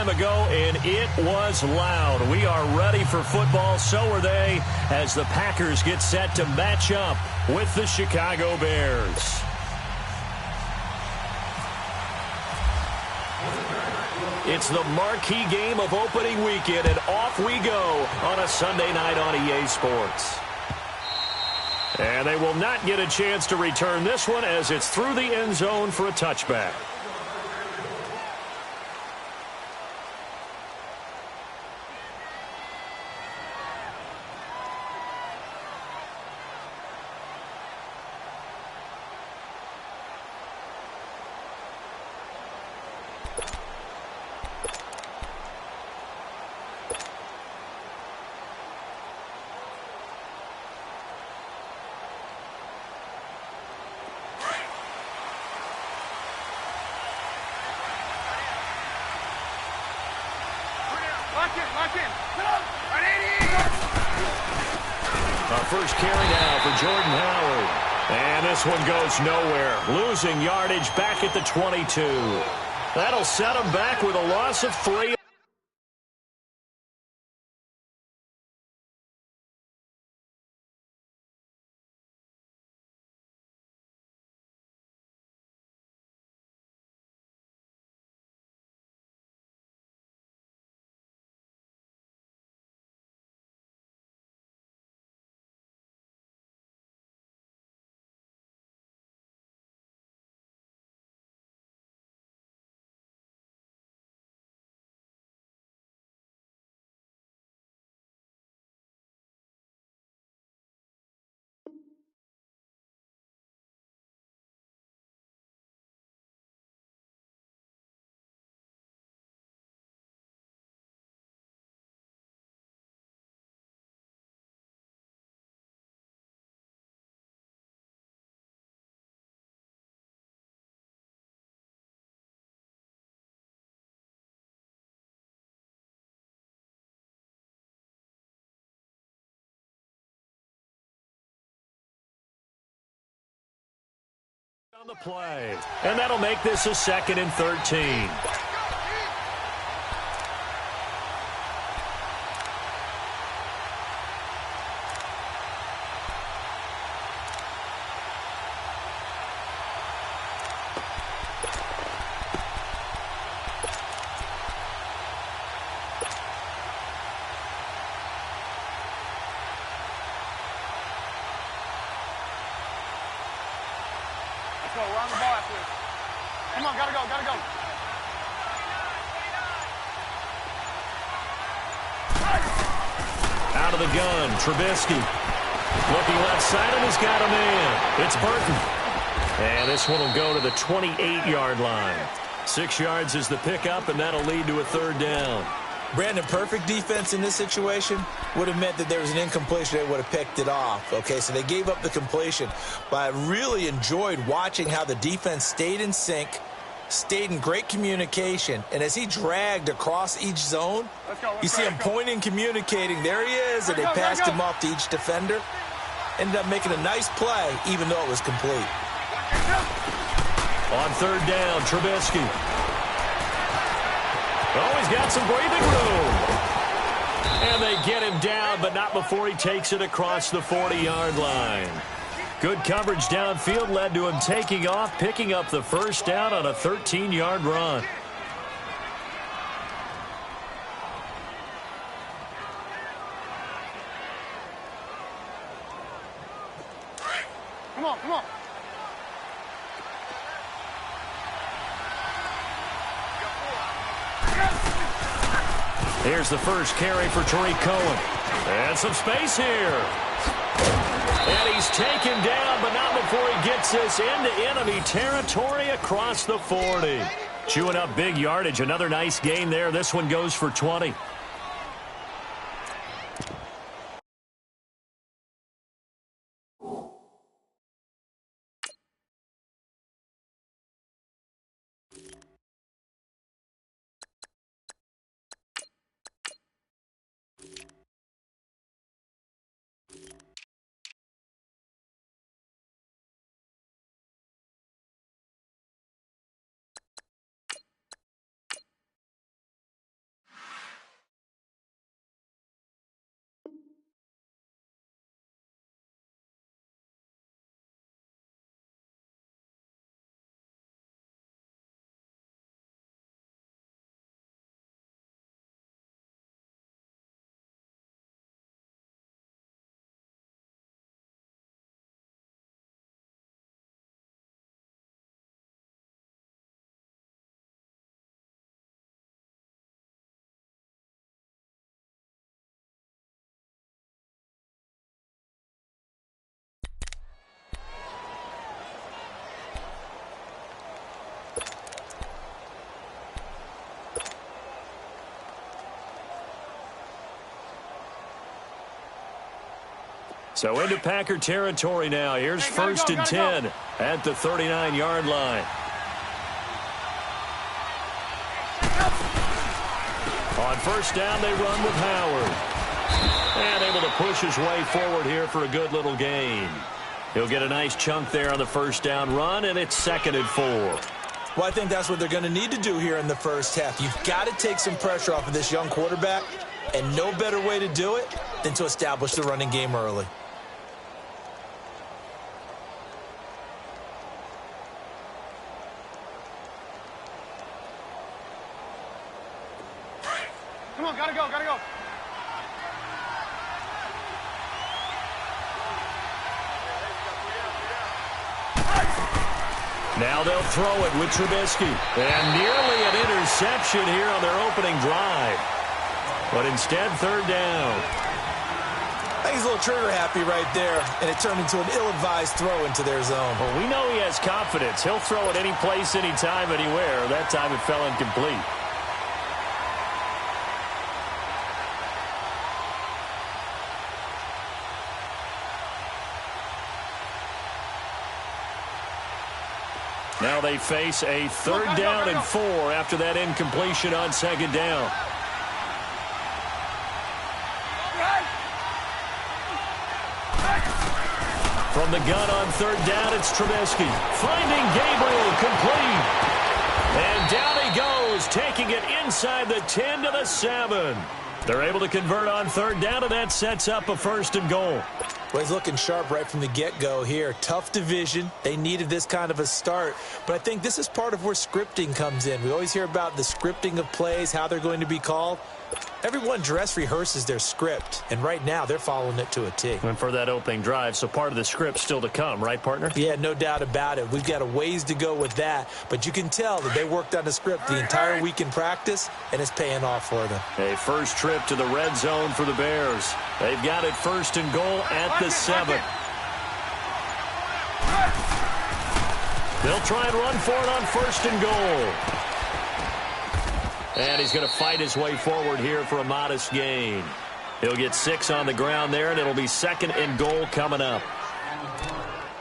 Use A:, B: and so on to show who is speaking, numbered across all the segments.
A: time ago, and it was loud. We are ready for football. So are they, as the Packers get set to match up with the Chicago Bears. It's the marquee game of opening weekend, and off we go on a Sunday night on EA Sports. And they will not get a chance to return this one as it's through the end zone for a touchback. First carry now for Jordan Howard. And this one goes nowhere. Losing yardage back at the 22. That'll set him back with a loss of 3. On the play, and that'll make this a 2nd and 13.
B: Run the ball after this. Come on, gotta go.
A: Out of the gun, Trubisky. Looking left side, and he's got a man. It's Burton. And this one will go to the 28-yard line. 6 yards is the pickup, and that'll lead to a 3rd down.
C: Brandon, perfect defense in this situation would have meant that there was an incompletion. They would have picked it off. Okay, so they gave up the completion. But I really enjoyed watching how the defense stayed in sync, stayed in great communication. And as he dragged across each zone, you see him pointing, communicating. There he is, and they passed him off to each defender. Ended up making a nice play, even though it was complete.
A: On 3rd down, Trubisky. Oh, he's got some breathing room. And they get him down, but not before he takes it across the 40-yard line. Good coverage downfield led to him taking off, picking up the 1st down on a 13-yard run.
B: Come on.
A: Here's the first carry for Tariq Cohen. And some space here. And he's taken down, but not before he gets this into enemy territory across the 40. Chewing up big yardage. Another nice gain there. This one goes for 20. So into Packer territory now. Here's first and 10 at the 39-yard line. On first down, they run with Howard. And able to push his way forward here for a good little gain. He'll get a nice chunk there on the first down run, and it's 2nd and 4.
C: Well, I think that's what they're going to need to do here in the first half. You've got to take some pressure off of this young quarterback, and no better way to do it than to establish the running game early.
B: Come on, gotta go, gotta go.
A: Now they'll throw it with Trubisky. And nearly an interception here on their opening drive. But instead, 3rd down.
C: I think he's a little trigger happy right there, and it turned into an ill-advised throw into their zone.
A: Well, we know he has confidence. He'll throw it any place, anytime, anywhere. That time it fell incomplete. Now they face a 3rd down and 4 after that incompletion on 2nd down. From the gun on 3rd down, it's Trubisky. Finding Gabriel, complete. And down he goes, taking it inside the 10 to the 7. They're able to convert on 3rd down, and that sets up a 1st and goal.
C: Well, he's looking sharp right from the get-go here. Tough division. They needed this kind of a start. But I think this is part of where scripting comes in. We always hear about the scripting of plays, how they're going to be called. Everyone dress rehearses their script, and right now they're following it to a T.
A: And for that opening drive, so part of the script still to come, right, partner?
C: Yeah, no doubt about it. We've got a ways to go with that, but you can tell that they worked on the script the entire week in practice, and it's paying off for them.
A: A first trip to the red zone for the Bears. They've got it 1st and goal at the 7. They'll try and run for it on 1st and goal. And he's going to fight his way forward here for a modest gain. He'll get 6 on the ground there, and it'll be 2nd and goal coming up.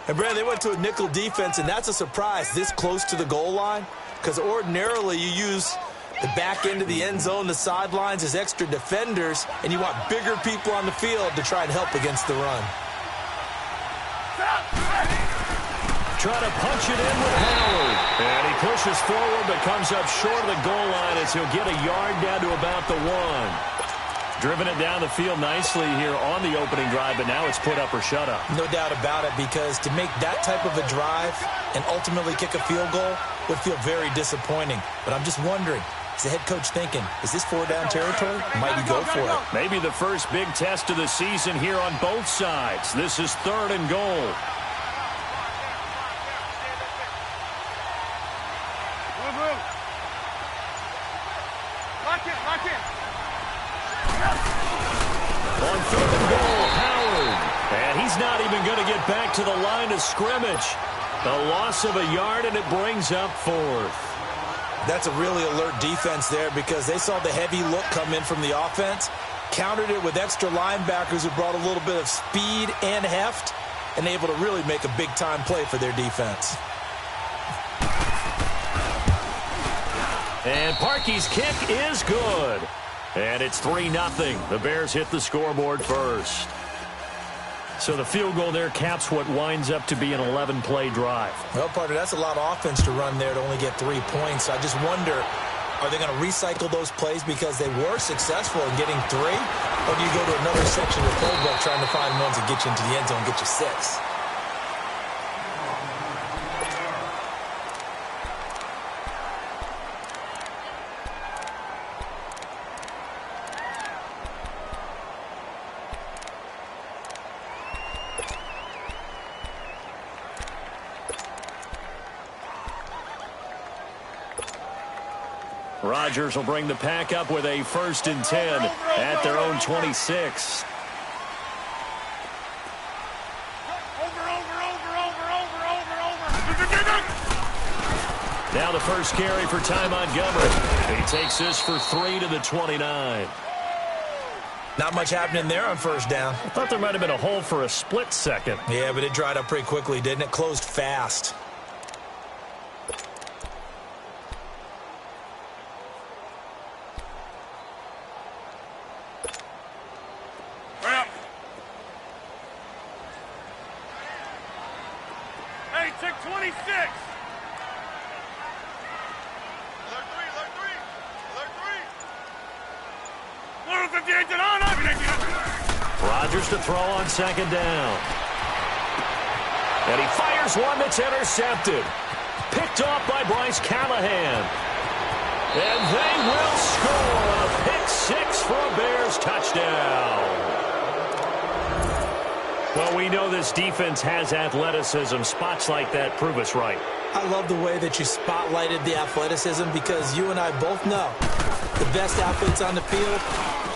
C: And, Brad, they went to a nickel defense, and that's a surprise this close to the goal line, because ordinarily you use the back end of the end zone, the sidelines as extra defenders, and you want bigger people on the field to try and help against the run.
A: Trying to punch it in with Howard. And he pushes forward but comes up short of the goal line as he'll get a yard down to about the 1. Driven it down the field nicely here on the opening drive, but now it's put up or shut up.
C: No doubt about it, because to make that type of a drive and ultimately kick a field goal would feel very disappointing. But I'm just wondering, is the head coach thinking, is this 4-down territory? Might he go for it?
A: Maybe the first big test of the season here on both sides. This is 3rd and goal. On 3rd and goal, Howard. And he's not even going to get back to the line of scrimmage. A loss of a yard, and it brings up 4th.
C: That's a really alert defense there, because they saw the heavy look come in from the offense, countered it with extra linebackers who brought a little bit of speed and heft, and able to really make a big-time play for their defense.
A: And Parkey's kick is good. And it's 3-0. The Bears hit the scoreboard first. So the field goal there caps what winds up to be an 11-play drive.
C: Well, partner, that's a lot of offense to run there to only get 3 points. I just wonder, are they going to recycle those plays because they were successful in getting 3? Or do you go to another section of the playbook trying to find ones that get you into the end zone and get you 6?
A: Rodgers will bring the pack up with a 1st and 10 at their own 26. Now the first carry for Ty Montgomery. He takes this for 3 to the 29.
C: Not much happening there on first down.
A: I thought there might have been a hole for a split second.
C: Yeah, but it dried up pretty quickly, didn't it? Closed fast.
B: Hey, check 26.
A: Rodgers to throw on second down. And he fires one that's intercepted. Picked off by Bryce Callahan. And they will score a pick six for a Bears touchdown. Well, we know this defense has athleticism. Spots like that prove us right.
C: I love the way that you spotlighted the athleticism because you and I both know the best athletes on the field,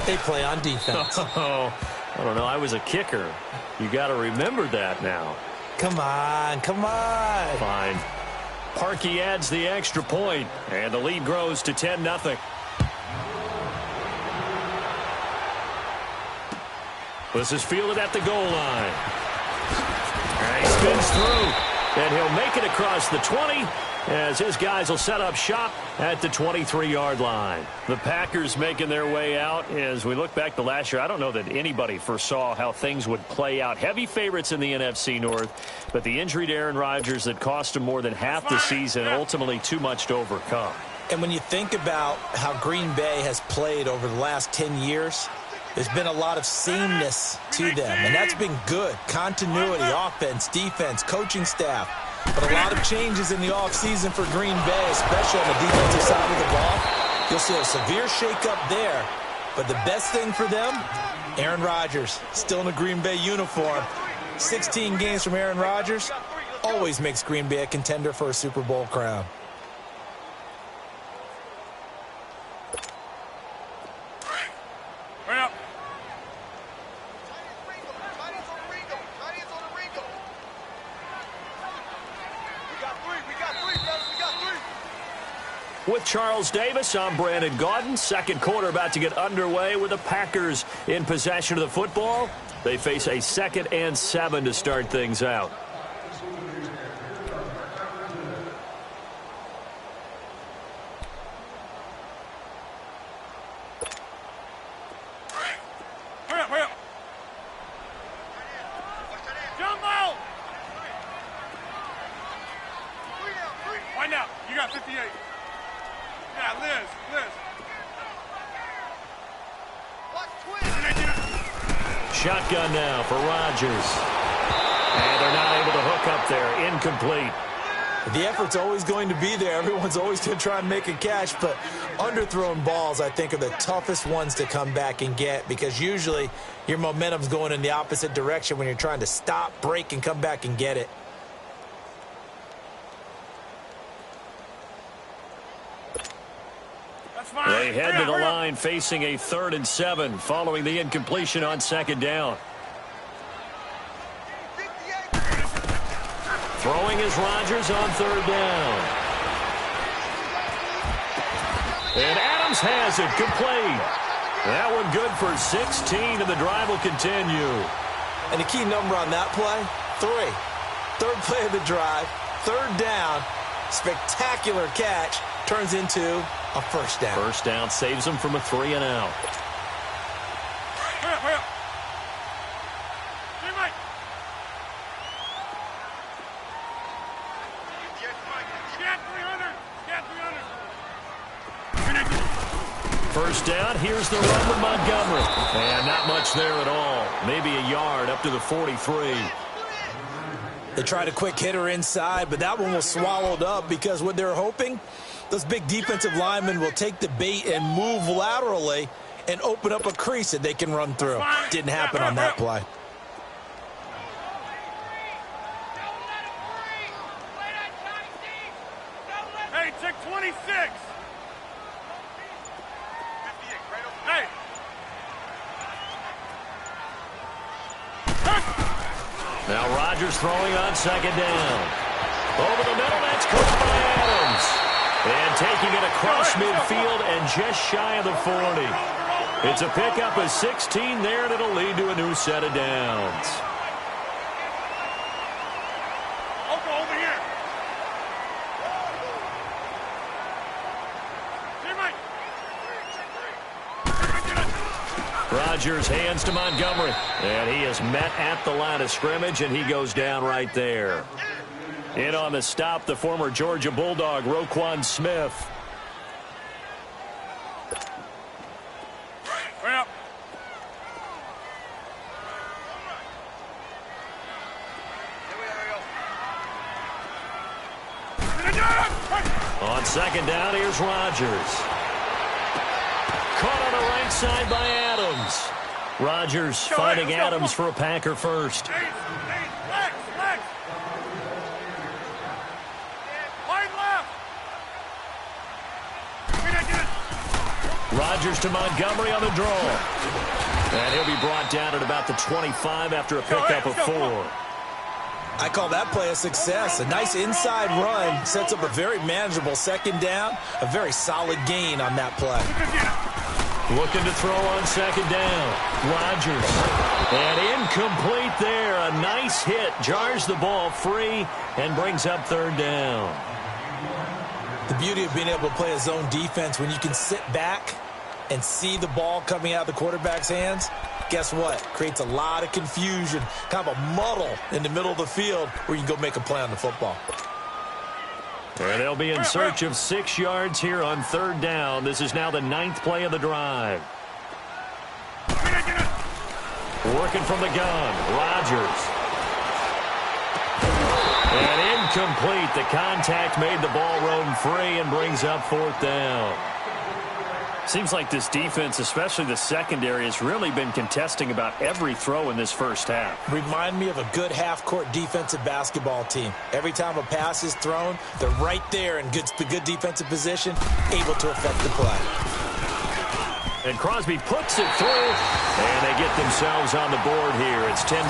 C: they play on defense.
A: Oh, I don't know. I was a kicker. You got to remember that now.
C: Come on, come on.
A: Fine. Parkey adds the extra point, and the lead grows to 10-0. This is fielded at the goal line. And he spins through, and he'll make it across the 20 as his guys will set up shop at the 23-yard line. The Packers making their way out. As we look back to last year, I don't know that anybody foresaw how things would play out. Heavy favorites in the NFC North, but the injury to Aaron Rodgers that cost him more than half the season, ultimately too much to overcome.
C: And when you think about how Green Bay has played over the last 10 years, there's been a lot of sameness to them, and that's been good. Continuity, offense, defense, coaching staff. But a lot of changes in the offseason for Green Bay, especially on the defensive side of the ball. You'll see a severe shakeup there. But the best thing for them, Aaron Rodgers, still in a Green Bay uniform. 16 games from Aaron Rodgers always makes Green Bay a contender for a Super Bowl crown.
A: With Charles Davis, I'm Brandon Gaudin. Second quarter about to get underway with the Packers in possession of the football. They face a 2nd and 7 to start things out.
B: Find out. You got 58. Yeah, Liz.
A: Shotgun now for Rodgers. And they're not able to hook up there. Incomplete.
C: The effort's always going to be there. Everyone's always going to try and make a catch, but underthrown balls, I think, are the toughest ones to come back and get because usually your momentum's going in the opposite direction when you're trying to stop, break, and come back and get it.
A: They head to the line facing a 3rd and 7 following the incompletion on second down. Throwing is Rodgers on 3rd down. And Adams has it complete. That one good for 16, and the drive will continue.
C: And the key number on that play, 3. 3rd play of the drive, 3rd down, spectacular catch, turns into a first down.
A: First down saves them from a 3 and out. First down, here's the run with Montgomery. And not much there at all. Maybe a yard up to the 43.
C: They tried a quick hitter inside, but that one was swallowed up because what they're hoping, those big defensive linemen will take the bait and move laterally and open up a crease that they can run through. Didn't happen on that play.
B: Hey, check 26. Hey.
A: Now Rodgers throwing on second down. Over the middle, that's caught by Adams. And taking it across midfield and just shy of the 40. It's a pickup of 16 there, and it'll lead to a new set of downs.
B: I'll go over here.
A: Rodgers hands to Montgomery, and he is met at the line of scrimmage, and he goes down right there. In on the stop, the former Georgia Bulldog, Roquan Smith.
B: Right up.
A: On second down, here's Rodgers. Caught on the right side by Adams. Rodgers finding Adams for a Packer first.
B: Legs. Wide left.
A: Rodgers to Montgomery on the draw. And he'll be brought down at about the 25 after a pickup of 4.
C: I call that play a success. A nice inside run sets up a very manageable second down. A very solid gain on that play.
A: Looking to throw on second down. Rodgers. And incomplete there. A nice hit. Jars the ball free and brings up third down.
C: The beauty of being able to play a zone defense when you can sit back and see the ball coming out of the quarterback's hands, guess what? Creates a lot of confusion, kind of a muddle in the middle of the field where you can go make a play on the football.
A: And they'll be in search of 6 yards here on third down. This is now the 9th play of the drive. Working from the gun, Rodgers. And incomplete. The contact made the ball roam free and brings up 4th down.
D: Seems like this defense, especially the secondary, has really been contesting about every throw in this first half.
C: Remind me of a good half-court defensive basketball team. Every time a pass is thrown, they're right there in the good defensive position, able to affect the play.
A: And Crosby puts it through, and they get themselves on the board here. It's 10-3.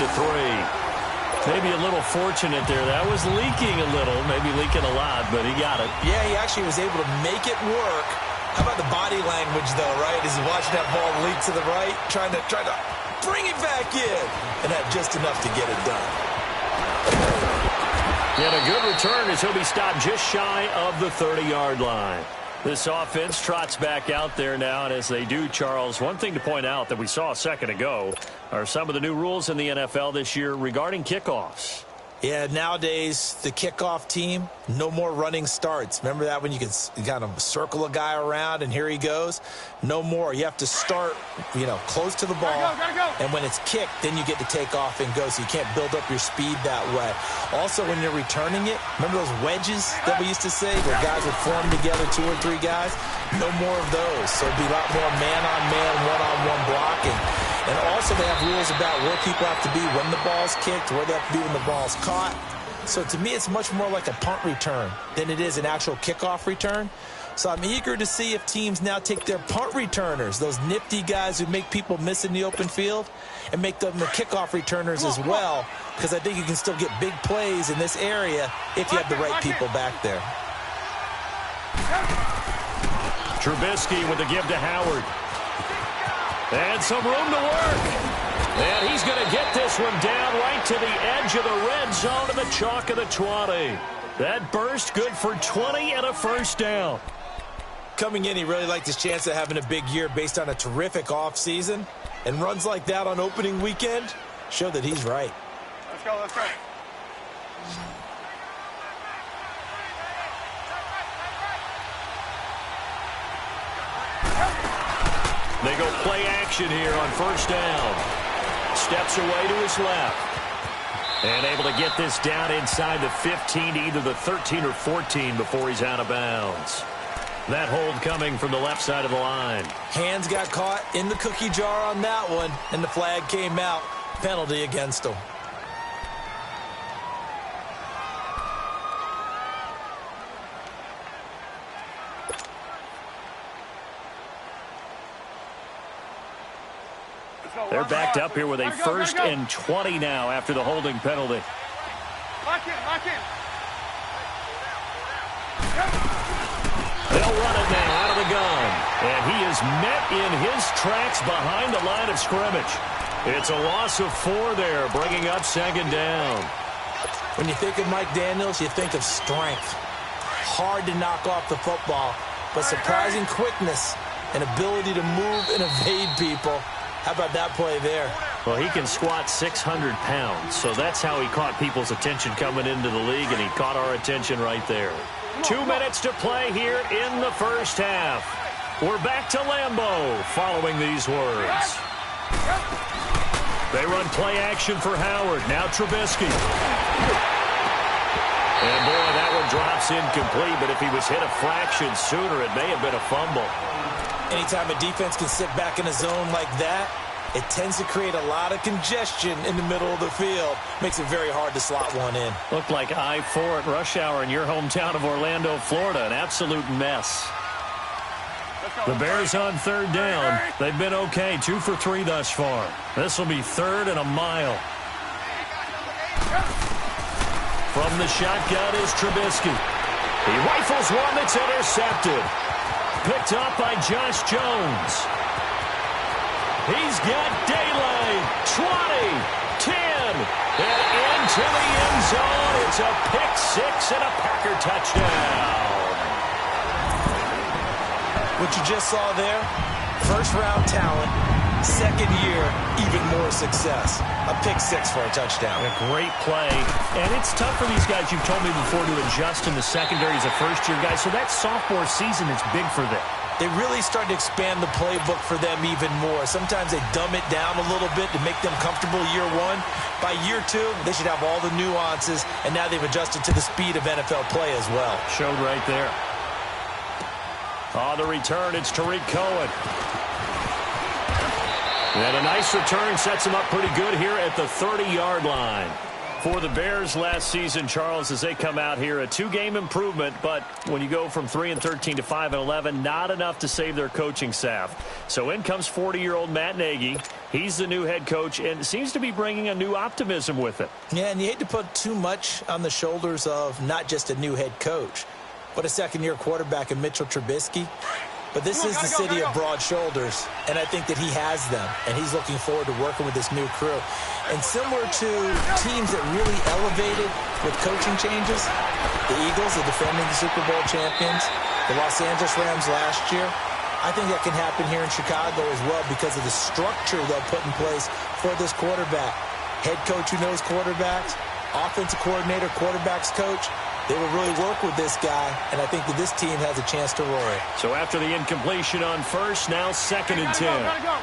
A: Maybe a little fortunate there. That was leaking a little, maybe leaking a lot, but he got it.
C: Yeah, he actually was able to make it work. How about the body language, though, right? As he's watching that ball leak to the right, trying to bring it back in, and had just enough to get it done.
A: And a good return as he'll be stopped just shy of the 30-yard line. This offense trots back out there now, and as they do, Charles, one thing to point out that we saw a second ago are some of the new rules in the NFL this year regarding kickoffs.
C: Yeah, nowadays, the kickoff team, no more running starts. Remember that when you could kind of circle a guy around and here he goes? No more. You have to start, close to the ball.
B: Gotta go.
C: And when it's kicked, then you get to take off and go. So you can't build up your speed that way. Also, when you're returning it, remember those wedges that we used to say where guys would form together, 2 or 3 guys? No more of those. So it'd be a lot more man-on-man, one-on-one blocking. And also they have rules about where people have to be when the ball's kicked, where they have to be when the ball's caught. So to me, it's much more like a punt return than it is an actual kickoff return. So I'm eager to see if teams now take their punt returners, those nifty guys who make people miss in the open field, and make them the kickoff returners as well, because I think you can still get big plays in this area if you have the right people back there.
A: Trubisky with the give to Howard. And some room to work. And he's going to get this one down right to the edge of the red zone to the chalk of the 20. That burst good for 20 and a first down.
C: Coming in, he really liked his chance of having a big year based on a terrific offseason. And runs like that on opening weekend show that he's right.
B: Let's go.
A: They go play action here on first down. Steps away to his left. And able to get this down inside the 15 to either the 13 or 14 before he's out of bounds. That hold coming from the left side of the line.
C: Hands got caught in the cookie jar on that one, and the flag came out. Penalty against him.
A: They're backed up here with a first and 20 now after the holding penalty.
B: Lock in.
A: They'll run it now out of the gun. And he is met in his tracks behind the line of scrimmage. It's a loss of 4 there, bringing up second down.
C: When you think of Mike Daniels, you think of strength. Hard to knock off the football, but surprising quickness and ability to move and evade people. How about that play there?
A: Well, he can squat 600 pounds, so that's how he caught people's attention coming into the league, and he caught our attention right there. 2 minutes to play here in the first half. We're back to Lambeau following these words. They run play action for Howard. Now Trubisky. And, boy, that one drops incomplete, but if he was hit a fraction sooner, it may have been a fumble.
C: Anytime a defense can sit back in a zone like that, it tends to create a lot of congestion in the middle of the field. Makes it very hard to slot one in.
A: Looked like I-4 at rush hour in your hometown of Orlando, Florida. An absolute mess. The Bears on third down. They've been okay, 2 for 3 thus far. This will be 3rd and a mile. From the shotgun is Trubisky. He rifles one that's intercepted. Picked up by Josh Jones. He's got daylight. 20, 10, and into the end zone. It's a pick 6 and a Packer touchdown.
C: What you just saw there, first-round talent, second year, even more success. A pick 6 for a touchdown.
A: A great play. And it's tough for these guys, you've told me before, to adjust in the secondary as a first-year guy. So that sophomore season is big for them.
C: They really start to expand the playbook for them even more. Sometimes they dumb it down a little bit to make them comfortable year 1. By year 2, they should have all the nuances, and now they've adjusted to the speed of NFL play as well.
A: Showed right there. On the return, it's Tariq Cohen. And a nice return sets him up pretty good here at the 30-yard line. For the Bears last season, Charles, as they come out here, a 2-game improvement, but when you go from 3-13 to 5-11, not enough to save their coaching staff. So in comes 40-year-old Matt Nagy. He's the new head coach and seems to be bringing a new optimism with it.
C: Yeah, and you hate to put too much on the shoulders of not just a new head coach, but a second-year quarterback in Mitchell Trubisky. But this is the city of broad shoulders, and I think that he has them, and he's looking forward to working with this new crew. And similar to teams that really elevated with coaching changes, the Eagles, the defending Super Bowl champions, the Los Angeles Rams last year, I think that can happen here in Chicago as well because of the structure they'll put in place for this quarterback. Head coach who knows quarterbacks, offensive coordinator, quarterbacks coach. They will really work with this guy, and I think that this team has a chance to roar it.
A: So after the incompletion on first, now 2nd and 10.
B: Gotta go.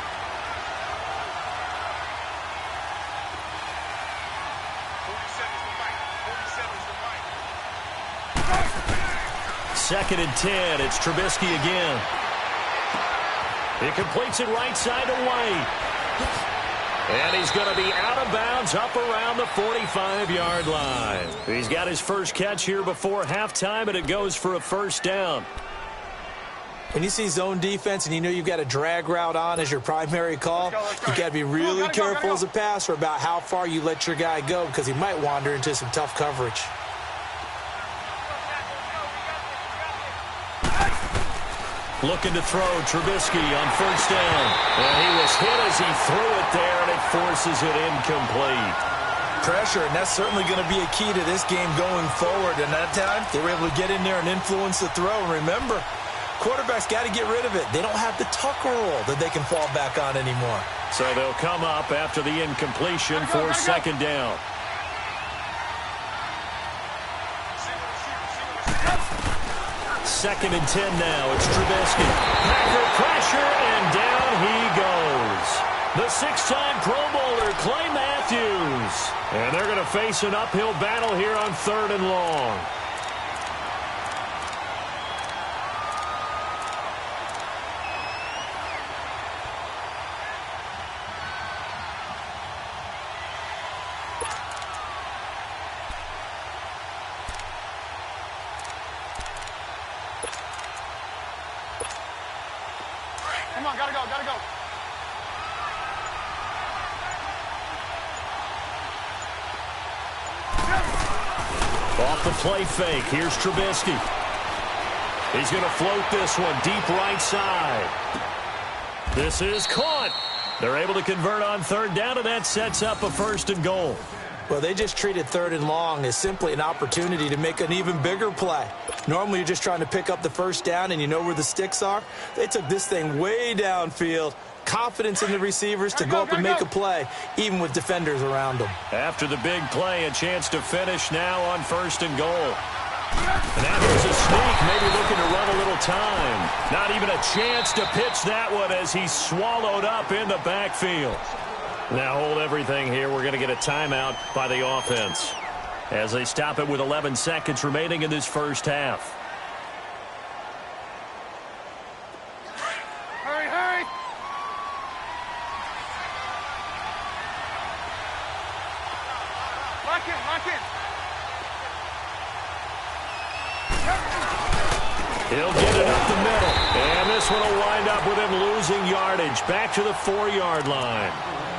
A: 2nd and 10. It's Trubisky again. He completes it right side to White. And he's going to be out of bounds up around the 45-yard line. He's got his first catch here before halftime, and it goes for a first down.
C: When you see zone defense and you know you've got a drag route on as your primary call, you got to be really careful as a passer about how far you let your guy go because he might wander into some tough coverage.
A: Looking to throw, Trubisky on first down. And he was hit as he threw it there, and it forces it incomplete.
C: Pressure, and that's certainly going to be a key to this game going forward. And that time, they were able to get in there and influence the throw. And remember, quarterbacks got to get rid of it. They don't have the tucker roll that they can fall back on anymore.
A: So they'll come up after the incompletion for second down. Second and 10 now. It's Trubisky. Packer pressure, and down he goes. The 6-time Pro Bowler, Clay Matthews. And they're going to face an uphill battle here on 3rd and long.
B: Come on, gotta go, gotta go.
A: Off the play fake, here's Trubisky. He's going to float this one deep right side. This is caught. They're able to convert on third down, and that sets up a 1st and goal.
C: Well, they just treated 3rd and long as simply an opportunity to make an even bigger play. Normally, you're just trying to pick up the 1st down, and you know where the sticks are. They took this thing way downfield. Confidence in the receivers to go up and make a play, even with defenders around them.
A: After the big play, a chance to finish now on 1st and goal. And now here's a sneak, maybe looking to run a little time. Not even a chance to pitch that one as he's swallowed up in the backfield. Now hold everything here. We're going to get a timeout by the offense as they stop it with 11 seconds remaining in this first half.
B: Hurry, hurry! Lock in, lock in!
A: He'll get it up the middle. And this one will wind up with him losing yardage back to the 4-yard line.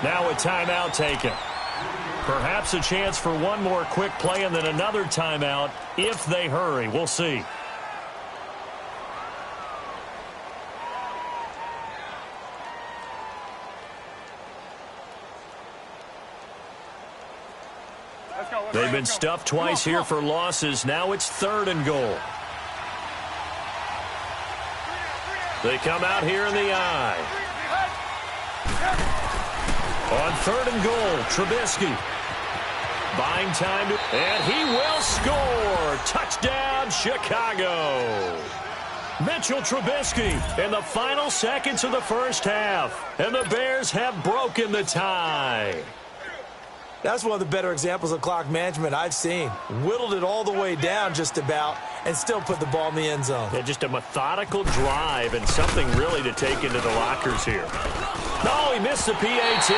A: Now a timeout taken. Perhaps a chance for one more quick play and then another timeout if they hurry. We'll see. They've been stuffed twice here for losses. Now it's 3rd and goal. They come out here in the eye. On 3rd and goal, Trubisky. Buying time, and he will score. Touchdown, Chicago. Mitchell Trubisky in the final seconds of the first half. And the Bears have broken the tie.
C: That's one of the better examples of clock management I've seen. Whittled it all the way down just about and still put the ball in the end zone.
A: Yeah, just a methodical drive and something really to take into the lockers here. No, he missed the PAT.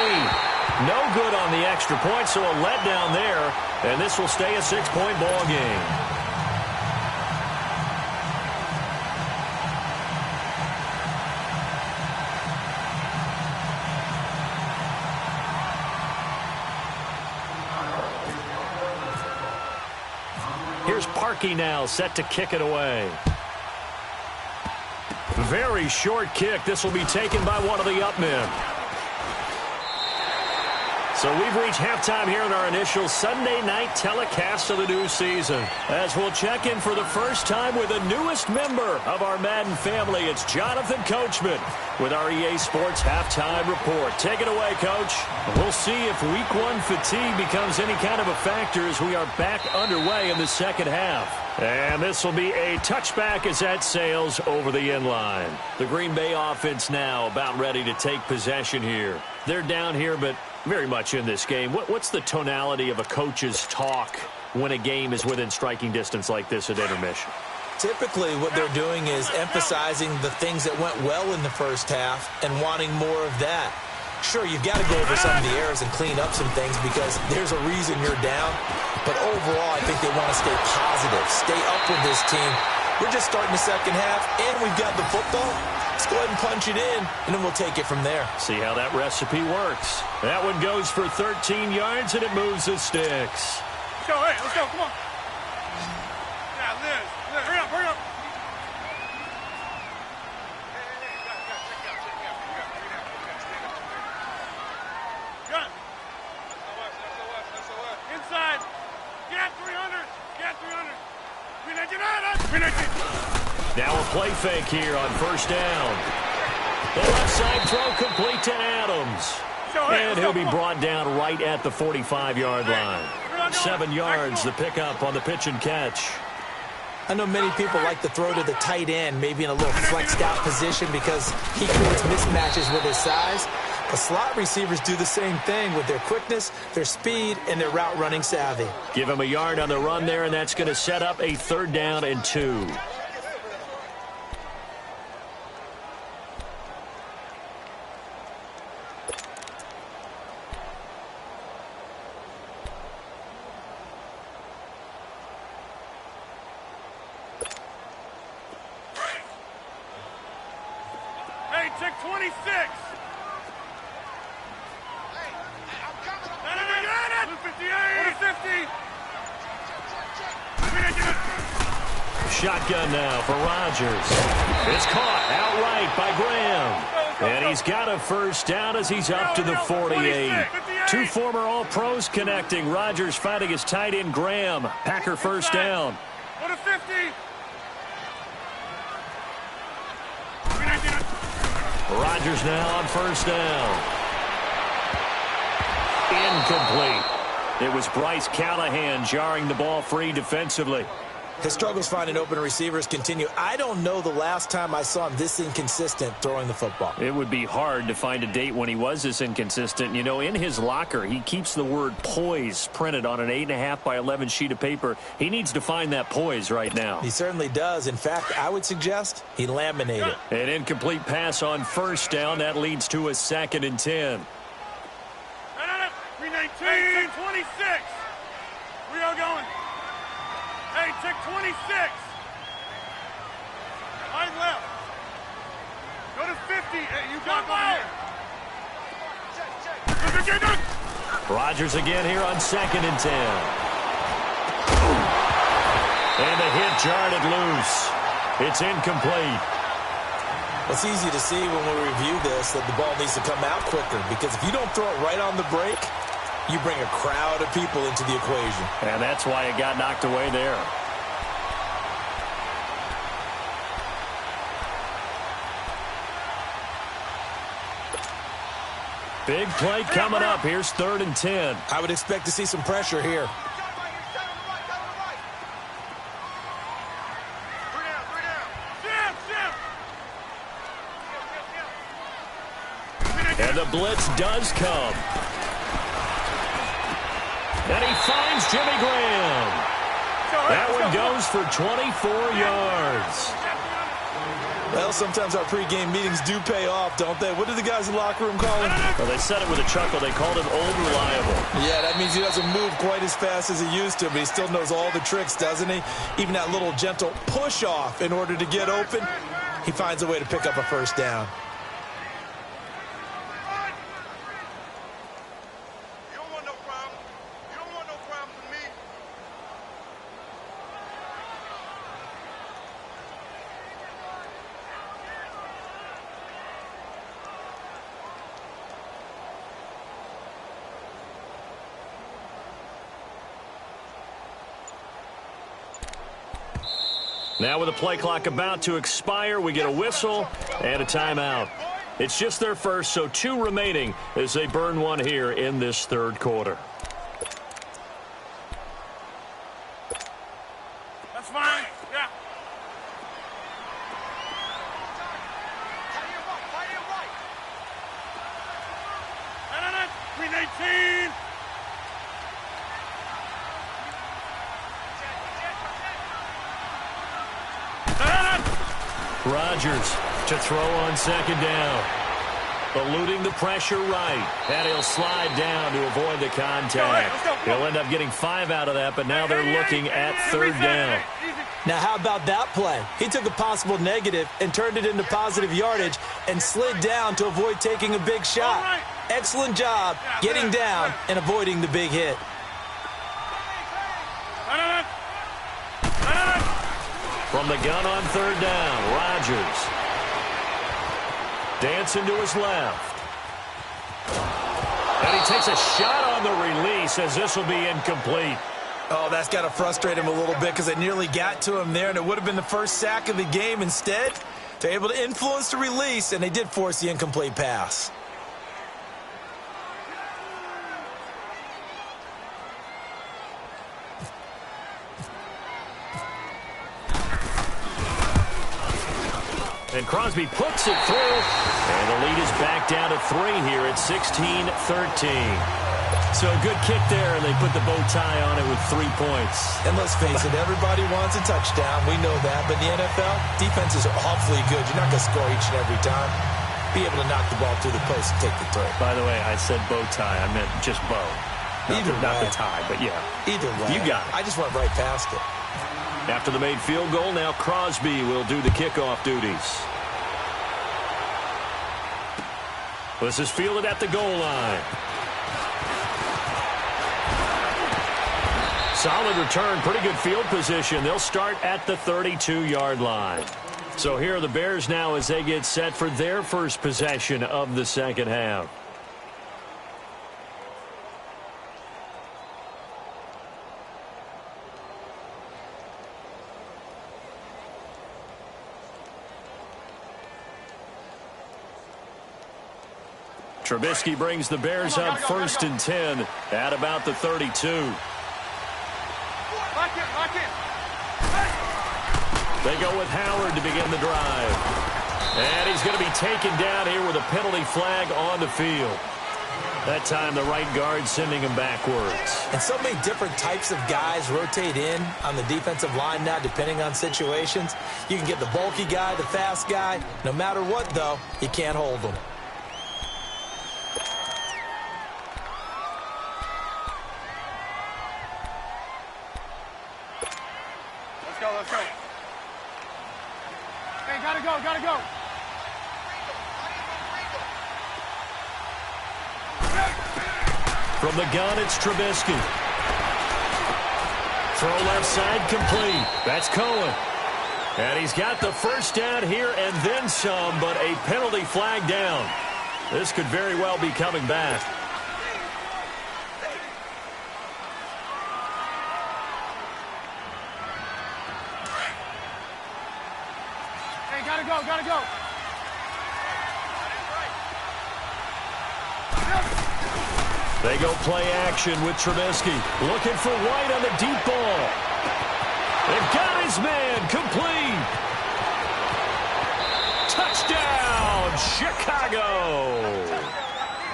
A: No good on the extra point, so a letdown there, and this will stay a 6-point ball game. Here's Parkey now, set to kick it away. Very short kick. This will be taken by one of the up men. So we've reached halftime here in our initial Sunday night telecast of the new season. As we'll check in for the first time with the newest member of our Madden family, it's Jonathan Coachman with our EA Sports Halftime Report. Take it away, Coach. We'll see if Week 1 fatigue becomes any kind of a factor as we are back underway in the second half. And this will be a touchback as that sails over the end line. The Green Bay offense now about ready to take possession here. They're down here, but very much in this game. What's the tonality of a coach's talk when a game is within striking distance like this at intermission?
C: Typically, what they're doing is emphasizing the things that went well in the first half and wanting more of that. Sure, you've got to go over some of the errors and clean up some things because there's a reason you're down. But overall, I think they want to stay positive, stay up with this team. We're just starting the second half, and we've got the football. Let's go ahead and punch it in, and then we'll take it from there.
A: See how that recipe works. That one goes for 13 yards, and it moves the sticks.
B: Let's go, hey, let's go, come on. Yeah, Liz, hurry up, hurry up. Gun. Inside. Get 300. Get 300.
A: Now a play fake here on first down. The left side throw complete to Adams. And he'll be brought down right at the 45-yard line. 7 yards, the pickup on the pitch and catch.
C: I know many people like to throw to the tight end, maybe in a little flexed out position because he creates mismatches with his size. The slot receivers do the same thing with their quickness, their speed, and their route running savvy.
A: Give him a yard on the run there, and that's going to set up a 3rd down and 2.
B: Hey, check 26.
A: Shotgun now for Rodgers. It's caught outright by Graham. And he's got a first down as he's up to the 48. Two former All-Pros connecting. Rodgers fighting his tight end, Graham. Packer first down.
B: Go to 50.
A: Rodgers now on first down. Incomplete. It was Bryce Callahan jarring the ball free defensively.
C: His struggles finding open receivers continue. I don't know the last time I saw him this inconsistent throwing the football.
D: It would be hard to find a date when he was this inconsistent. You know, in his locker, he keeps the word poise printed on an 8.5 by 11 sheet of paper. He needs to find that poise right now.
C: He certainly does. In fact, I would suggest he laminate it.
A: An incomplete pass on first down. That leads to a 2nd and 10.
B: 319, 26. We are going. Hey, check 26. Line left. Go to 50. Hey, you block over here.
A: Rodgers again here on 2nd and 10. And the hit jarred it loose. It's incomplete.
C: It's easy to see when we review this that the ball needs to come out quicker, because if you don't throw it right on the break, you bring a crowd of people into the equation.
D: And that's why it got knocked away there.
A: Big play coming up. Here's 3rd and 10.
C: I would expect to see some pressure here.
A: And the blitz does come. And he finds Jimmy Graham. That one goes for 24 yards.
C: Well, sometimes our pregame meetings do pay off, don't they? What do the guys in the locker room call him?
A: Well, they said it with a chuckle. They called him Old Reliable.
C: Yeah, that means he doesn't move quite as fast as he used to, but he still knows all the tricks, doesn't he? Even that little gentle push-off in order to get open, he finds a way to pick up a first down.
A: Now with the play clock about to expire, we get a whistle and a timeout. It's just their first, so 2 remaining as they burn one here in this 3rd quarter.
B: That's fine. Yeah. No. 319.
A: Rodgers to throw on 2nd down. Eluding the pressure right. And he'll slide down to avoid the contact. He'll end up getting 5 out of that, but now they're looking at 3rd down.
C: Now, how about that play? He took a possible negative and turned it into positive yardage and slid down to avoid taking a big shot. Excellent job getting down and avoiding the big hit.
A: From the gun on 3rd down, Rodgers. Dancing to his left. And he takes a shot on the release as this will be incomplete.
C: Oh, that's got to frustrate him a little bit because they nearly got to him there, and it would have been the first sack of the game. Instead, they're able to influence the release, and they did force the incomplete pass.
A: And Crosby puts it through. And the lead is back down to 3 here at 16-13. So a good kick there, and they put the bow tie on it with 3 points.
C: And let's face it, everybody wants a touchdown. We know that. But in the NFL, defenses are awfully good. You're not going to score each and every time. Be able to knock the ball through the post and take the throw.
D: By the way, I said bow tie. I meant just bow. Not the tie, but yeah.
C: Either way.
D: You got it.
C: I just went right past it.
A: After the made field goal, now Crosby will do the kickoff duties. This is fielded at the goal line. Solid return, pretty good field position. They'll start at the 32-yard line. So here are the Bears now as they get set for their first possession of the second half. Trubisky brings the Bears up first and 10 at about the 32. They go with Howard to begin the drive. And he's going to be taken down here with a penalty flag on the field. That time the right guard sending him backwards.
C: And so many different types of guys rotate in on the defensive line now depending on situations. You can get the bulky guy, the fast guy. No matter what, though, you can't hold them.
B: Let's go. Hey, gotta go.
A: From the gun, it's Trubisky. Throw left side complete. That's Cohen. And he's got the first down here and then some, but a penalty flag down. This could very well be coming back.
B: Gotta go.
A: They go play action with Trubisky. Looking for White on the deep ball. They've got his man complete. Touchdown, Chicago.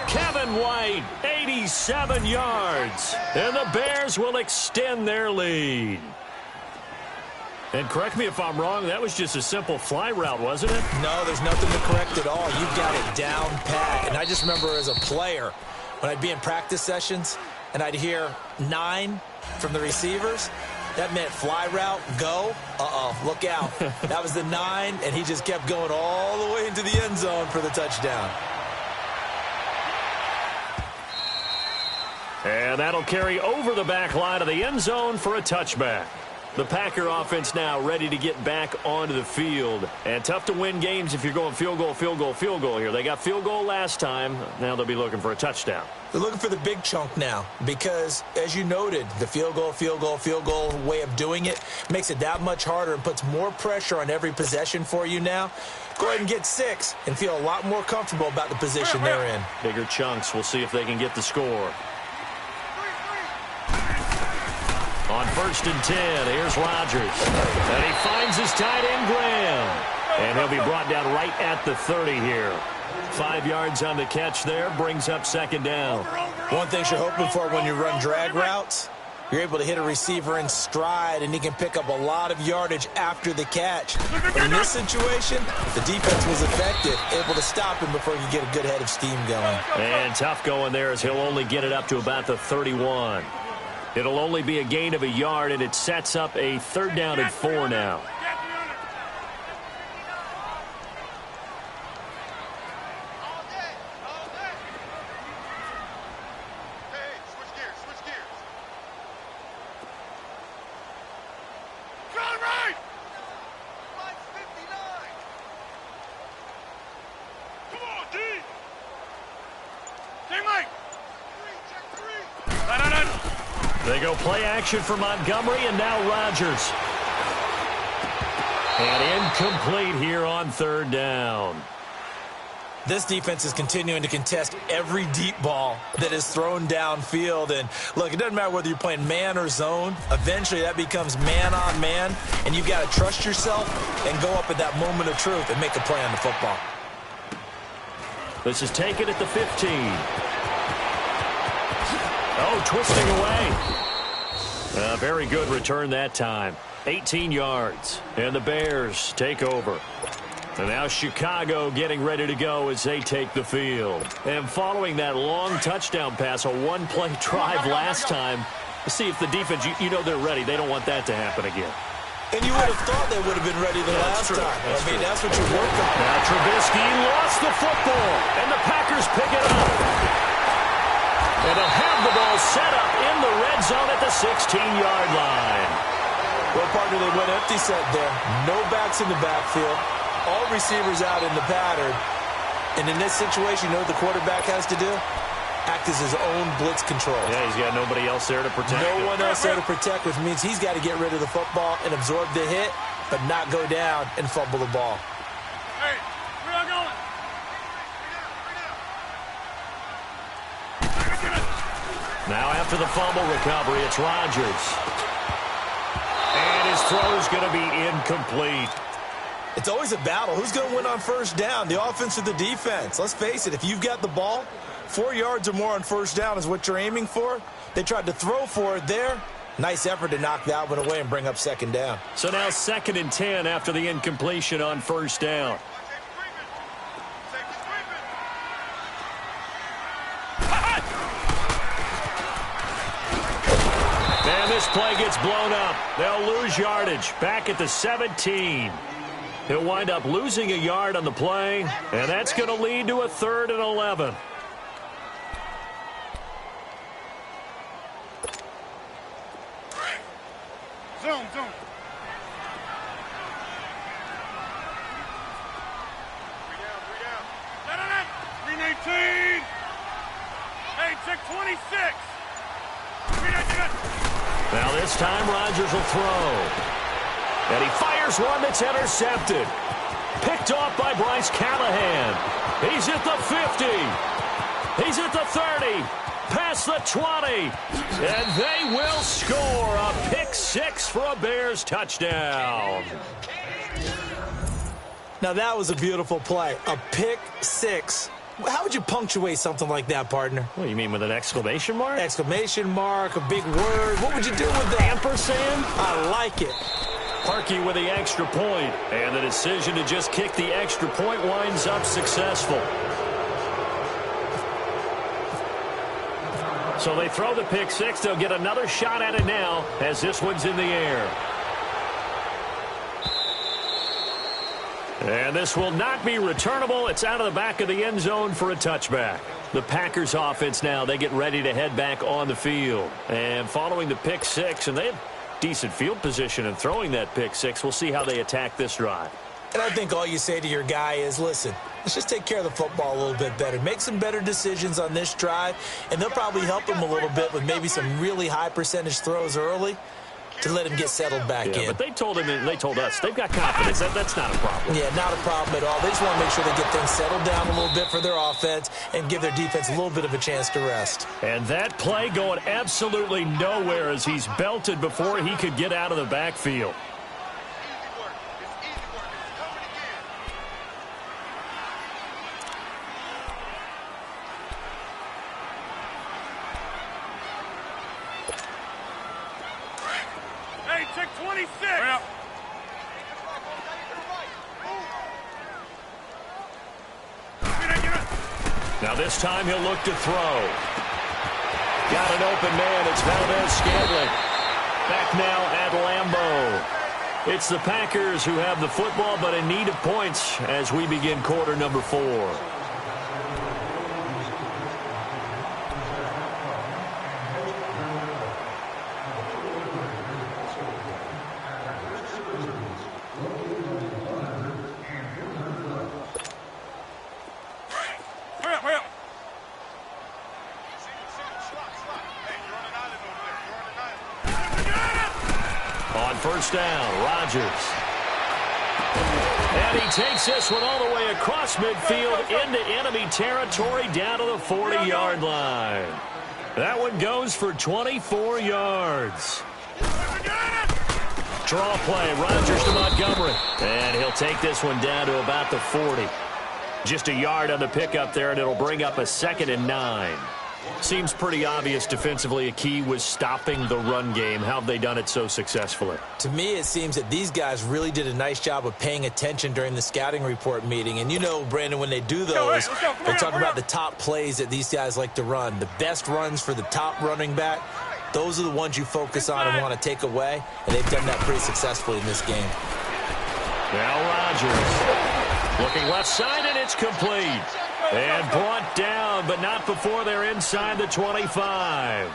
A: Kevin White, 87 yards. And the Bears will extend their lead. And correct me if I'm wrong, that was just a simple fly route, wasn't it?
C: No, there's nothing to correct at all. You've got it down pat. And I just remember as a player, when I'd be in practice sessions and I'd hear 9 from the receivers, that meant fly route, go. Look out. That was the 9, and he just kept going all the way into the end zone for the touchdown.
A: And that'll carry over the back line of the end zone for a touchback. The Packer offense now ready to get back onto the field. And tough to win games if you're going field goal here. They got field goal last time. Now they'll be looking for a touchdown.
C: They're looking for the big chunk now because, as you noted, the field goal way of doing it makes it that much harder and puts more pressure on every possession for you now. Go ahead and get 6 and feel a lot more comfortable about the position they're in.
A: Bigger chunks. We'll see if they can get the score. On first and 10, here's Rodgers. And he finds his tight end, Graham. And he'll be brought down right at the 30 here. 5 yards on the catch there, brings up second down.
C: One thing you're hoping for when you run drag routes, you're able to hit a receiver in stride, and he can pick up a lot of yardage after the catch. But in this situation, the defense was effective, able to stop him before he could get a good head of steam going.
A: And tough going there as he'll only get it up to about the 31. It'll only be a gain of a yard, and it sets up a 3rd down and 4 now. They go play action for Montgomery, and now Rodgers. And incomplete here on 3rd down.
C: This defense is continuing to contest every deep ball that is thrown downfield. And, look, it doesn't matter whether you're playing man or zone. Eventually, that becomes man-on-man, and you've got to trust yourself and go up at that moment of truth and make a play on the football.
A: This is taken at the 15. Oh, twisting away. A very good return that time. 18 yards. And the Bears take over. And now Chicago getting ready to go as they take the field. And following that long touchdown pass, a one-play drive last time, let's see if the defense, you know they're ready. They don't want that to happen again.
C: And you would have thought they would have been ready the last time. I mean, that's what you're working on.
A: Now Trubisky lost the football, and the Packers pick it up. And they'll have the ball set up in the red zone at the 16-yard line.
C: Well, partner, they went empty set there. No backs in the backfield. All receivers out in the pattern. And in this situation, you know what the quarterback has to do? Act as his own blitz control.
D: Yeah, he's got nobody else there to protect him.
C: No one else there to protect, which means he's got to get rid of the football and absorb the hit, but not go down and fumble the ball.
B: Hey, where y'all going?
A: Now after the fumble recovery, it's Rodgers. And his throw's going to be incomplete.
C: It's always a battle. Who's going to win on first down, the offense or the defense? Let's face it, if you've got the ball, 4 yards or more on first down is what you're aiming for. They tried to throw for it there. Nice effort to knock that one away and bring up second down.
A: So now 2nd and 10 after the incompletion on first down. And this play gets blown up. They'll lose yardage back at the 17. He'll wind up losing a yard on the play, and that's going to lead to a 3rd and 11.
B: Zoom. 319. Hey, check 26.
A: Now this time Rodgers will throw. And he fires one that's intercepted. Picked off by Bryce Callahan. He's at the 50. He's at the 30. Past the 20. And they will score a pick six for a Bears touchdown.
C: Now that was a beautiful play. A pick six. How would you punctuate something like that, partner?
A: What do you mean, with an exclamation mark?
C: Exclamation mark, a big word. What would you do with that?
A: Ampersand?
C: I like it.
A: Parkey with the extra point. And the decision to just kick the extra point winds up successful. So they throw the pick six. They'll get another shot at it now as this one's in the air. And this will not be returnable. It's out of the back of the end zone for a touchback. The Packers offense now, they get ready to head back on the field. And following the pick six, and they have decent field position in throwing that pick six. We'll see how they attack this drive.
C: And I think all you say to your guy is, listen, let's just take care of the football a little bit better. Make some better decisions on this drive, and they'll probably help him a little bit with maybe some really high percentage throws early to let him get settled back in.
A: But they told him, and they told us, they've got confidence. That's not a problem.
C: Yeah, not a problem at all. They just want to make sure they get things settled down a little bit for their offense and give their defense a little bit of a chance to rest.
A: And that play going absolutely nowhere as he's belted before he could get out of the backfield.
B: Hey, check 26.
A: Now this time he'll look to throw. Got an open man. It's Valdez-Scantling. Back now at Lambeau. It's the Packers who have the football but in need of points as we begin quarter number 4. First down, Rodgers. And he takes this one all the way across midfield into enemy territory down to the 40-yard line. That one goes for 24 yards. Draw play, Rodgers to Montgomery. And he'll take this one down to about the 40. Just a yard on the pickup there, and it'll bring up a 2nd and 9. Seems pretty obvious defensively a key was stopping the run game. How have they done it so successfully?
C: To me, it seems that these guys really did a nice job of paying attention during the scouting report meeting. And you know, Brandon, when they do those, they talk about the top plays that these guys like to run. The best runs for the top running back, those are the ones you focus on and want to take away. And they've done that pretty successfully in this game.
A: Now Rodgers looking left side, and it's complete. And brought down, but not before they're inside the 25.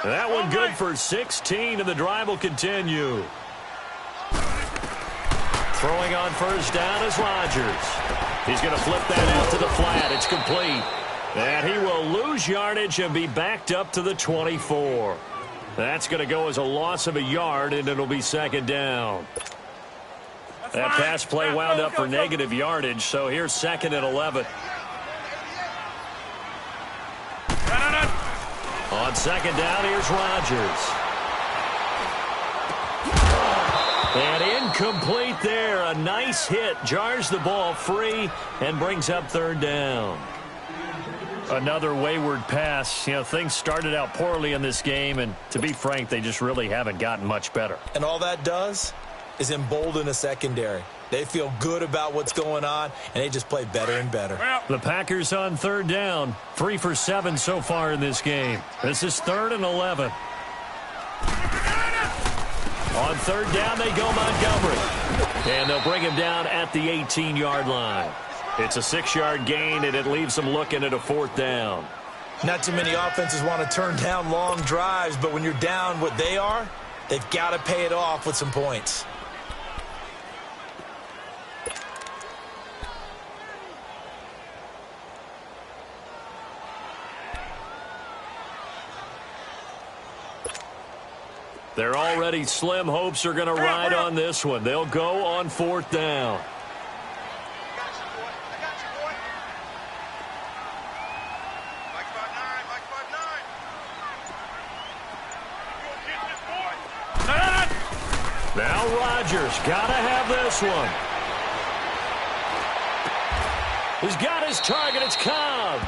A: That one good for 16, and the drive will continue. Throwing on first down is Rodgers. He's going to flip that out to the flat. It's complete. And he will lose yardage and be backed up to the 24. That's going to go as a loss of a yard, and it'll be second down. That pass play wound up for negative yardage, so here's second and 11. On second down, here's Rodgers. And incomplete there. A nice hit. Jars the ball free and brings up third down. Another wayward pass. You know, things started out poorly in this game, and to be frank, they just really haven't gotten much better.
C: And all that does is embolden a secondary. They feel good about what's going on, and they just play better and better.
A: The Packers on third down. 3 for 7 so far in this game. This is 3rd and 11. On third down, they go Montgomery. And they'll bring him down at the 18-yard line. It's a 6-yard gain, and it leaves them looking at a 4th down.
C: Not too many offenses want to turn down long drives, but when you're down what they are, they've got to pay it off with some points.
A: Their already slim hopes are going to ride on this one. They'll go on 4th down. Now Rodgers got to have this one. He's got his target. It's Cobb.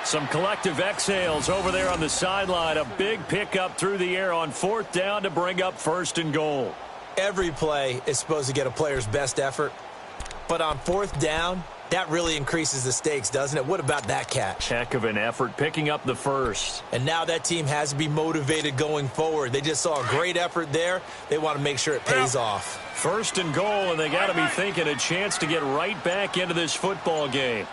A: Some collective exhales over there on the sideline. A big pickup through the air on 4th down to bring up 1st and goal.
C: Every play is supposed to get a player's best effort. But on 4th down, that really increases the stakes, doesn't it? What about that catch?
A: Heck of an effort picking up the first.
C: And now that team has to be motivated going forward. They just saw a great effort there. They want to make sure it pays off.
A: 1st and goal, and they got to be thinking a chance to get right back into this football game.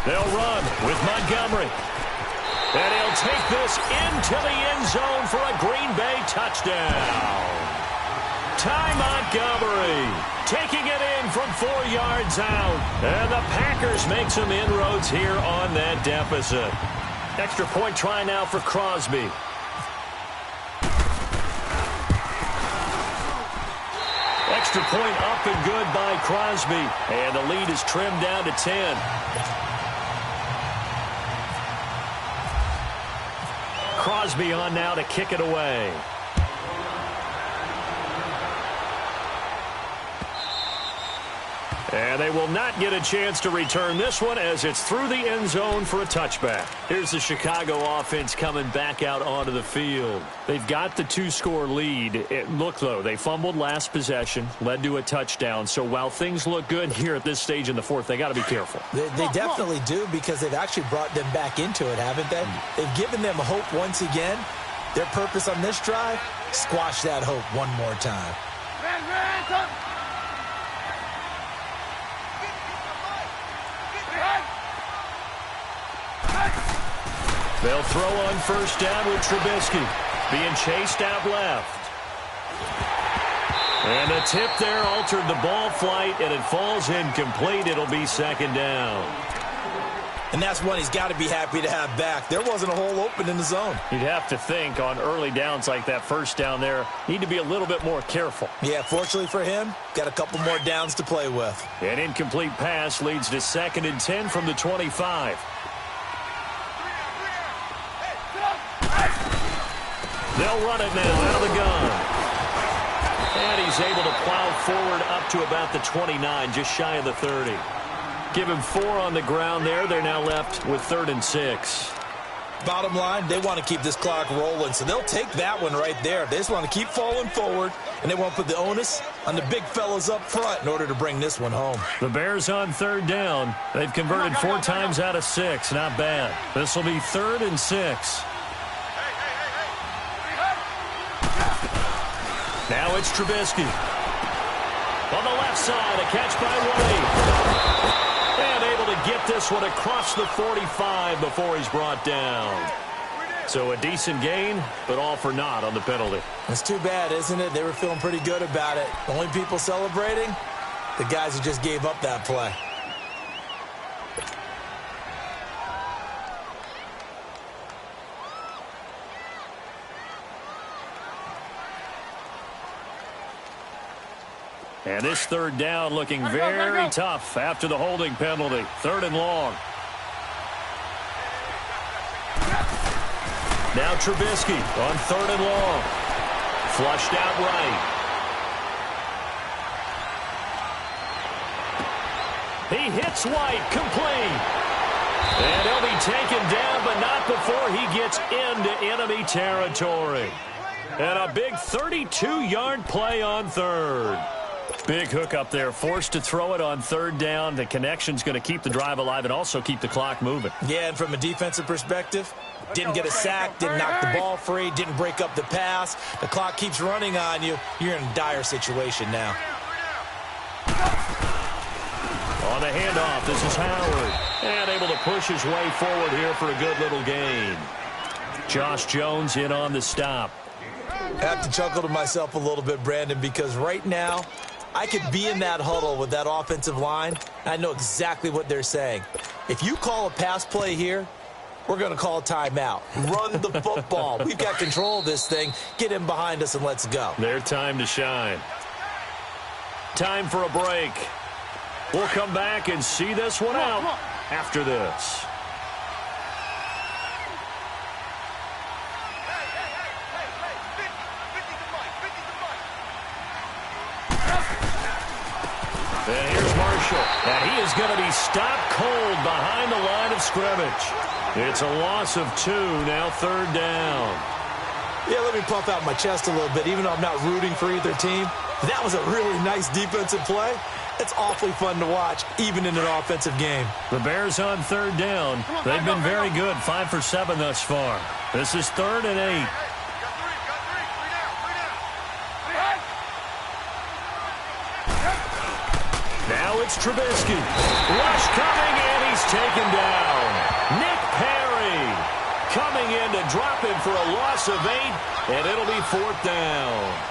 A: They'll run with Montgomery. And he'll take this into the end zone for a Green Bay touchdown. Ty Montgomery taking it in from 4 yards out. And the Packers make some inroads here on that deficit. Extra point try now for Crosby. Extra point up and good by Crosby. And the lead is trimmed down to 10. Crosby on now to kick it away. And they will not get a chance to return this one as it's through the end zone for a touchback. Here's the Chicago offense coming back out onto the field. They've got the 2-score lead. Look, though, they fumbled last possession, led to a touchdown. So while things look good here at this stage in the 4th, they got to be careful.
C: They definitely do, because they've actually brought them back into it, haven't they? They've given them hope once again. Their purpose on this drive, squash that hope one more time.
A: They'll throw on first down with Trubisky. Being chased out left. And a tip there altered the ball flight, and it falls incomplete. It'll be second down.
C: And that's one he's got to be happy to have back. There wasn't a hole open in the zone.
A: You'd have to think on early downs like that first down there, need to be a little bit more careful.
C: Yeah, fortunately for him, got a couple more downs to play with.
A: An incomplete pass leads to 2nd and 10 from the 25. They'll run it now out of the gun. And he's able to plow forward up to about the 29, just shy of the 30. Give him 4 on the ground there. They're now left with 3rd and 6.
C: Bottom line, they want to keep this clock rolling, so they'll take that one right there. They just want to keep falling forward, and they won't put the onus on the big fellas up front in order to bring this one home.
A: The Bears on 3rd down. They've converted 4 times out of 6. Not bad. This will be 3rd and 6. Now it's Trubisky. On the left side, a catch by White. And able to get this one across the 45 before he's brought down. So a decent gain, but all for naught on the penalty.
C: It's too bad, isn't it? They were feeling pretty good about it. The only people celebrating, the guys who just gave up that play.
A: And this third down looking very tough after the holding penalty. 3rd and long. Now Trubisky on 3rd and long. Flushed out right. He hits White, complete. And he'll be taken down, but not before he gets into enemy territory. And a big 32-yard play on 3rd. Big hook up there, forced to throw it on 3rd down. The connection's going to keep the drive alive and also keep the clock moving.
C: Yeah, and from a defensive perspective, didn't get a sack, didn't knock the ball free, didn't break up the pass. The clock keeps running on you. You're in a dire situation now.
A: On the handoff, this is Howard. And able to push his way forward here for a good little gain. Josh Jones in on the stop.
C: I have to chuckle to myself a little bit, Brandon, because right now, I could be in that huddle with that offensive line. I know exactly what they're saying. If you call a pass play here, we're going to call a timeout. Run the football. We've got control of this thing. Get him behind us and let's go.
A: Their time to shine. Time for a break. We'll come back and see this one out after this. And here's Marshall. And he is going to be stopped cold behind the line of scrimmage. It's a loss of 2, now 3rd down.
C: Yeah, let me puff out my chest a little bit, even though I'm not rooting for either team. That was a really nice defensive play. It's awfully fun to watch, even in an offensive game.
A: The Bears on 3rd down. They've been very good, 5 for 7 thus far. This is 3rd and 8. Now it's Trubisky. Rush coming, and he's taken down. Nick Perry coming in to drop him for a loss of 8, and it'll be 4th down.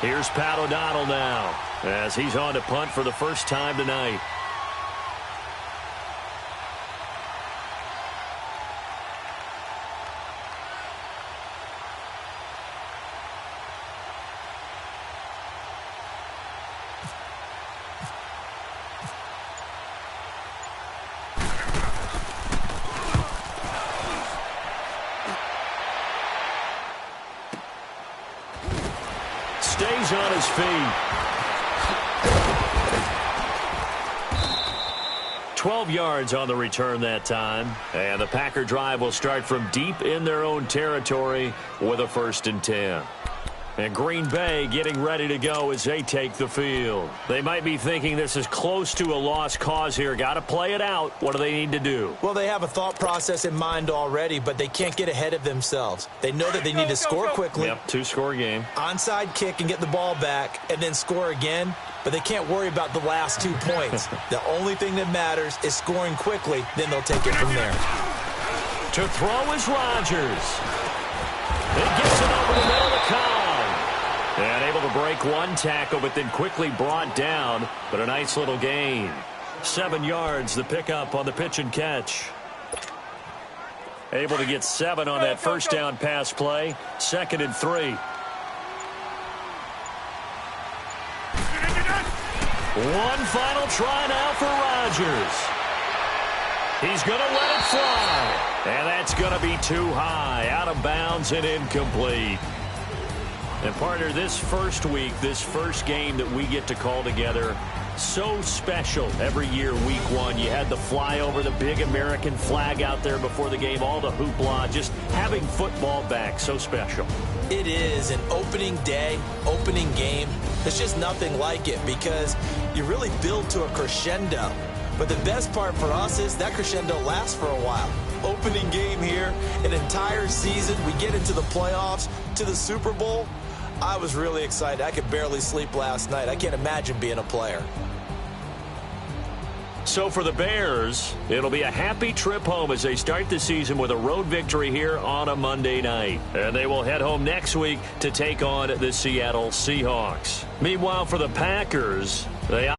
A: Here's Pat O'Donnell now, as he's on to punt for the first time tonight. Stays on his feet. 12 yards on the return that time. And the Packer drive will start from deep in their own territory with a 1st and 10. And Green Bay getting ready to go as they take the field. They might be thinking this is close to a lost cause here. Got to play it out. What do they need to do?
C: Well, they have a thought process in mind already, but they can't get ahead of themselves. They know that they need to score quickly.
A: Yep, 2-score game.
C: Onside kick and get the ball back and then score again, but they can't worry about the last 2 points. The only thing that matters is scoring quickly, then they'll take it from there.
A: To throw is Rodgers. It gets it over the middle of the Cobb. And able to break one tackle, but then quickly brought down. But a nice little gain. 7 yards, the pickup on the pitch and catch. Able to get 7 on that first down pass play. 2nd and 3. One final try now for Rodgers. He's going to let it fly. And that's going to be too high. Out of bounds and incomplete. And, partner, this first week, this first game that we get to call together, so special every year, week 1. You had the flyover, the big American flag out there before the game, all the hoopla, just having football back, so special.
C: It is an opening day, opening game. There's just nothing like it because you really build to a crescendo. But the best part for us is that crescendo lasts for a while. Opening game here, an entire season, we get into the playoffs, to the Super Bowl. I was really excited. I could barely sleep last night. I can't imagine being a player.
A: So for the Bears, it'll be a happy trip home as they start the season with a road victory here on a Monday night. And they will head home next week to take on the Seattle Seahawks. Meanwhile, for the Packers, they